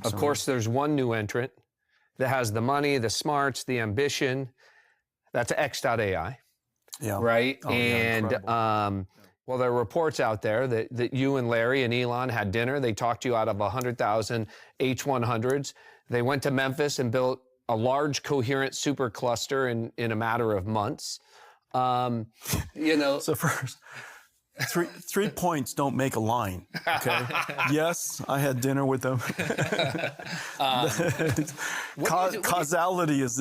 Of course, there's one new entrant that has the money, the smarts, the ambition. That's X.AI. Yeah. Right? Oh, yeah, Well, there are reports out there that you and Larry and Elon had dinner. They talked you out of 100,000 H100s. They went to Memphis and built a large coherent supercluster in a matter of months. So first, three points don't make a line. Okay. Yes, I had dinner with them. Causality is.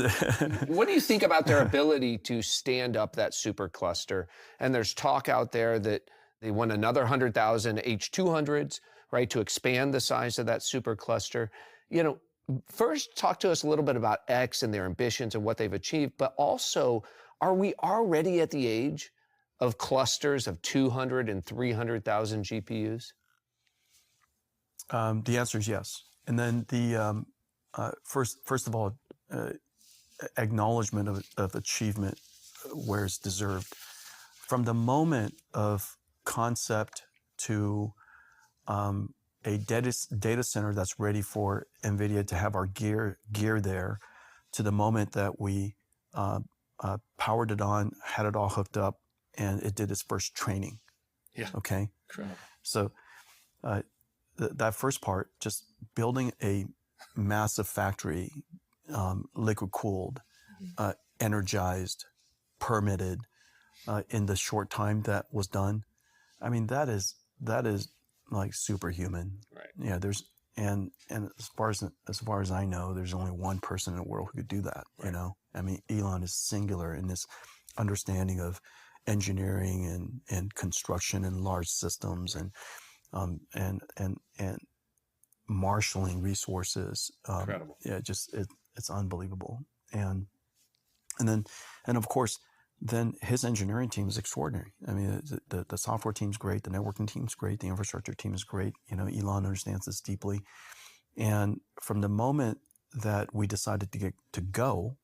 What do you think about their ability to stand up that supercluster? And there's talk out there that they want another 100,000 H200s, right, to expand the size of that supercluster. First, talk to us a little bit about X and their ambitions and what they've achieved, but also, are we already at the age of clusters of 200 and 300,000 GPUs? The answer is yes. And then the first of all, acknowledgement of achievement where it's deserved. From the moment of concept to a data center that's ready for Nvidia to have our gear there, to the moment that we powered it on, had it all hooked up, and it did its first training. Yeah. Okay. Incredible. So that first part, just building a massive factory, liquid cooled, energized, permitted, in the short time that was done. I mean, that is like superhuman. Right. Yeah. And as far as I know, there's only one person in the world who could do that. Right. I mean, Elon is singular in this understanding of engineering and construction and large systems and marshaling resources. Incredible. Yeah, it's unbelievable. And of course, then his engineering team is extraordinary. I mean, the software team's great, the networking team's great, the infrastructure team is great. Elon understands this deeply. And from the moment that we decided to go,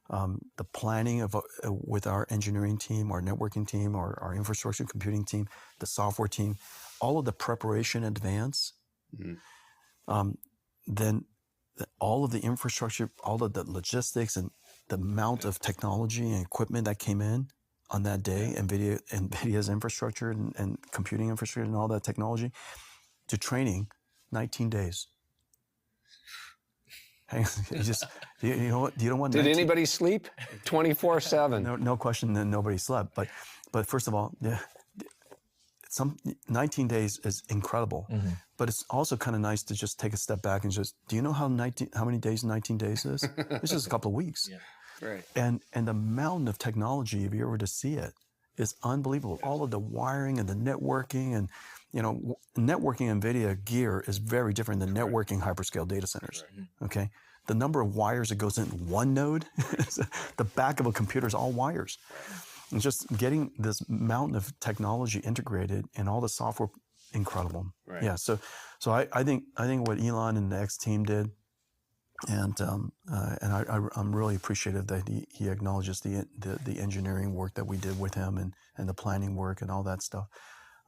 the planning with our engineering team, our networking team, our infrastructure computing team, the software team, all of the preparation in advance, then all of the infrastructure, all of the logistics and the amount of technology and equipment that came in on that day, NVIDIA's infrastructure and computing infrastructure and all that technology, to training, 19 days. You know what? You don't want. Did anybody sleep? 24/7. No question that nobody slept. But first of all, 19 days is incredible. Mm-hmm. But it's also kind of nice to just take a step back and do you know how many days 19 days is? It's just a couple of weeks. Yeah. Right. And the mountain of technology, if you were to see it, is unbelievable. All of the wiring and the networking and, networking NVIDIA gear is very different than networking hyperscale data centers. Right. Okay. The number of wires that goes in one node, the back of a computer is all wires. And just getting this mountain of technology integrated and all the software, incredible. Right. Yeah. So I think what Elon and the X team did, and I'm really appreciative that he acknowledges the engineering work that we did with him and the planning work and all that stuff.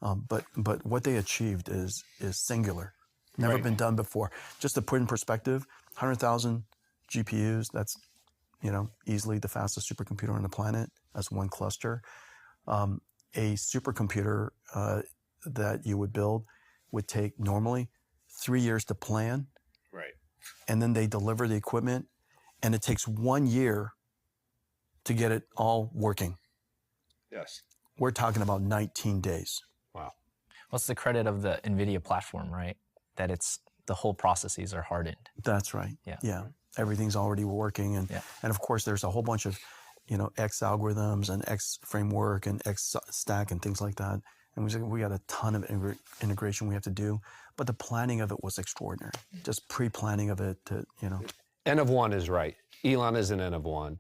But what they achieved is singular, never been done before. Just to put in perspective, 100,000 GPUs. That's easily the fastest supercomputer on the planet as one cluster. A supercomputer that you would build would take normally 3 years to plan. Right. And then they deliver the equipment, and it takes 1 year to get it all working. Yes. We're talking about 19 days. Wow. What's the credit of the Nvidia platform, right? That the whole processes are hardened. That's right. Yeah. Everything's already working. And of course, there's a whole bunch of, X algorithms and X framework and X stack and things like that. And we got a ton of integration we have to do. But the planning of it was extraordinary. Just pre-planning of it to, N of one is right. Elon is an N of one.